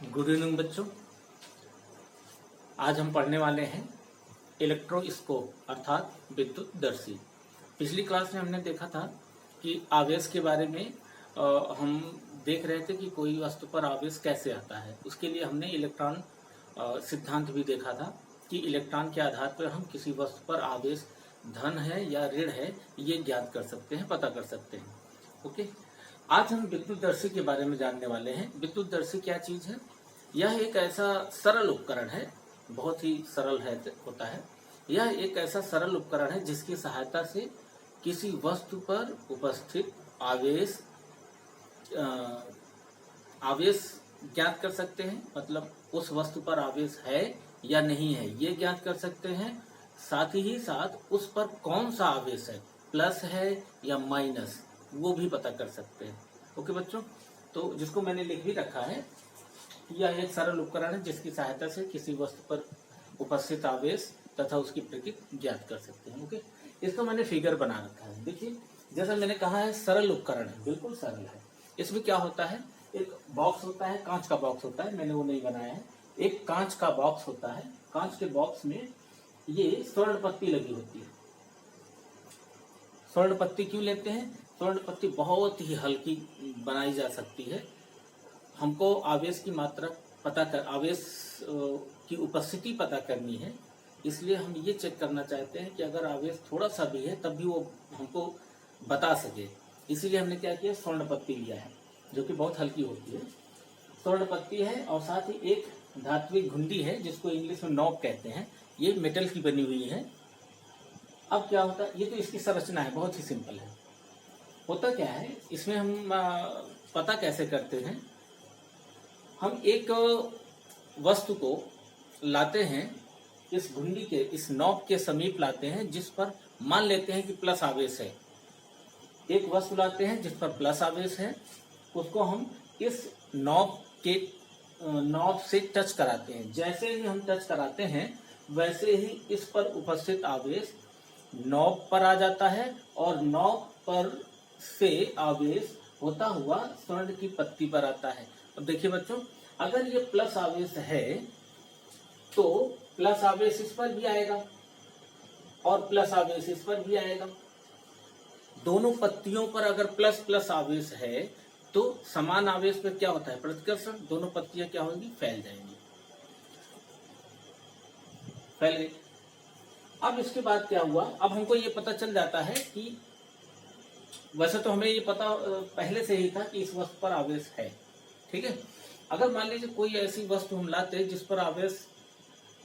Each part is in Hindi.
गुड इवनिंग बच्चों। आज हम पढ़ने वाले हैं इलेक्ट्रोस्कोप अर्थात विद्युतदर्शी। पिछली क्लास में हमने देखा था कि आवेश के बारे में हम देख रहे थे कि कोई वस्तु पर आवेश कैसे आता है। उसके लिए हमने इलेक्ट्रॉन सिद्धांत भी देखा था कि इलेक्ट्रॉन के आधार पर हम किसी वस्तु पर आवेश धन है या ऋण है ये ज्ञात कर सकते हैं, पता कर सकते हैं। ओके, आज हम विद्युतदर्शी के बारे में जानने वाले हैं। विद्युतदर्शी क्या चीज है? यह एक ऐसा सरल उपकरण है, बहुत ही सरल होता है। यह एक ऐसा सरल उपकरण है जिसकी सहायता से किसी वस्तु पर उपस्थित आवेश ज्ञात कर सकते हैं। मतलब उस वस्तु पर आवेश है या नहीं है ये ज्ञात कर सकते हैं। साथ ही साथ उस पर कौन सा आवेश है, प्लस है या माइनस, वो भी पता कर सकते हैं। ओके बच्चों, तो जिसको मैंने लिख भी रखा है, यह एक सरल उपकरण है जिसकी सहायता से किसी वस्तु पर उपस्थित आवेश तथा उसकी प्रकृति ज्ञात कर सकते हैं। ओके, इसका मैंने फिगर बना रखा है। देखिए, जैसा मैंने कहा है सरल उपकरण है, बिल्कुल सरल है। इसमें क्या होता है, एक बॉक्स होता है, कांच का बॉक्स होता है, मैंने वो नहीं बनाया है। एक कांच का बॉक्स होता है, कांच के बॉक्स में ये स्वर्ण पत्ती लगी होती है। स्वर्ण पत्ती क्यों लेते हैं? स्वर्ण पत्ती बहुत ही हल्की बनाई जा सकती है। हमको आवेश की मात्रा आवेश की उपस्थिति पता करनी है, इसलिए हम ये चेक करना चाहते हैं कि अगर आवेश थोड़ा सा भी है तब भी वो हमको बता सके। इसीलिए हमने क्या किया, स्वर्ण पत्ती लिया है जो कि बहुत हल्की होती है। स्वर्ण पत्ती है और साथ ही एक धात्विक घुंडी है जिसको इंग्लिश में नॉब कहते हैं। ये मेटल की बनी हुई है। अब क्या होता है, ये तो इसकी संरचना है, बहुत ही सिंपल है। होता क्या है, इसमें हम पता कैसे करते हैं, हम एक वस्तु को लाते हैं, इस घुंडी के इस नॉब के समीप लाते हैं जिस पर मान लेते हैं कि प्लस आवेश है। एक वस्तु लाते हैं जिस पर प्लस आवेश है, उसको हम इस नॉब से टच कराते हैं। जैसे ही हम टच कराते हैं वैसे ही इस पर उपस्थित आवेश नॉब पर आ जाता है और नॉब पर से आवेश होता हुआ स्वर्ण की पत्ती पर आता है। अब देखिए बच्चों, अगर ये प्लस आवेश है तो प्लस आवेश इस पर भी आएगा और प्लस आवेश इस पर भी आएगा। दोनों पत्तियों पर अगर प्लस प्लस आवेश है तो समान आवेश पर क्या होता है, प्रतिकर्षण। दोनों पत्तियां क्या होंगी, फैल जाएंगी, फैल गई। अब इसके बाद क्या हुआ, अब हमको ये पता चल जाता है कि वैसे तो हमें ये पता पहले से ही था कि इस वस्तु पर आवेश है, ठीक है। अगर मान लीजिए कोई ऐसी वस्तु हम लाते जिस पर आवेश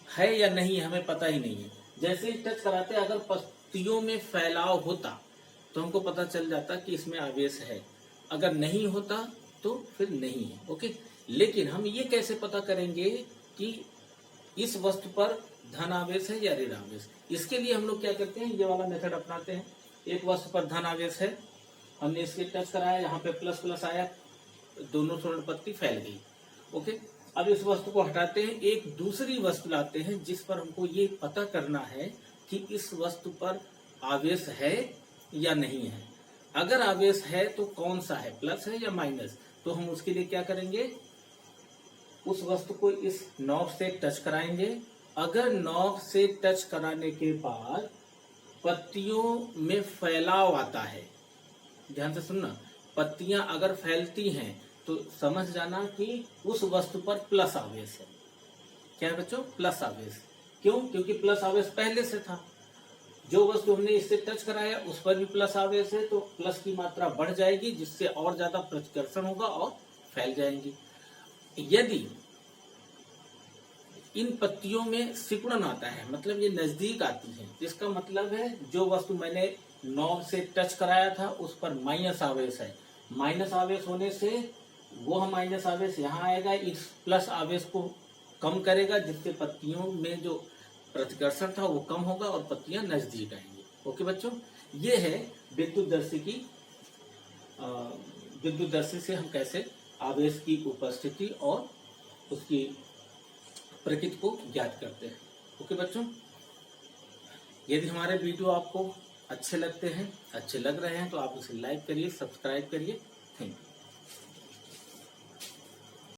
है या नहीं हमें पता ही नहीं है, जैसे ही टच कराते अगर पत्तियों में फैलाव होता तो हमको पता चल जाता कि इसमें आवेश है, अगर नहीं होता तो फिर नहीं है। ओके, लेकिन हम ये कैसे पता करेंगे कि इस वस्तु पर धन आवेश है या ऋण आवेश? इसके लिए हम लोग क्या करते हैं, ये वाला मेथड अपनाते हैं। एक वस्तु पर धन आवेश है, हमने इसके टच कराया, यहाँ पे प्लस प्लस आया, दोनों स्वर्ण पत्ती फैल गई। ओके, अब इस वस्तु को हटाते हैं, एक दूसरी वस्तु लाते हैं जिस पर हमको ये पता करना है कि इस वस्तु पर आवेश है या नहीं है। अगर आवेश है तो कौन सा है, प्लस है या माइनस? तो हम उसके लिए क्या करेंगे, उस वस्तु को इस नॉब से टच कराएंगे। अगर नॉब से टच कराने के बाद पत्तियों में फैलाव आता है, ध्यान से सुनना, पत्तियां अगर फैलती हैं तो समझ जाना कि उस वस्तु पर प्लस आवेश है। क्या है बच्चों, प्लस आवेश। क्यों? क्योंकि प्लस आवेश पहले से था। जो वस्तु हमने इससे टच कराया उस पर भी प्लस आवेश है, तो प्लस की मात्रा बढ़ जाएगी जिससे और ज्यादा प्रतिकर्षण होगा और फैल जाएंगी। यदि इन पत्तियों में सिकुड़न आता है, मतलब ये नजदीक आती है, इसका मतलब है जो वस्तु मैंने नॉब से टच कराया था उस पर माइनस आवेश है। माइनस आवेश होने से वह माइनस आवेश यहाँ आएगा, इस प्लस आवेश को कम करेगा जिससे पत्तियों में जो प्रतिकर्षण था वो कम होगा और पत्तियां नजदीक आएंगी। ओके बच्चों, ये है विद्युतदर्शी की विद्युतदर्शी से हम कैसे आवेश की उपस्थिति और उसकी प्रकृति को ज्ञात करते हैं। ओके बच्चों, यदि हमारे वीडियो आपको अच्छे लगते हैं, अच्छे लग रहे हैं तो आप उसे लाइक करिए, सब्सक्राइब करिए। Thank you.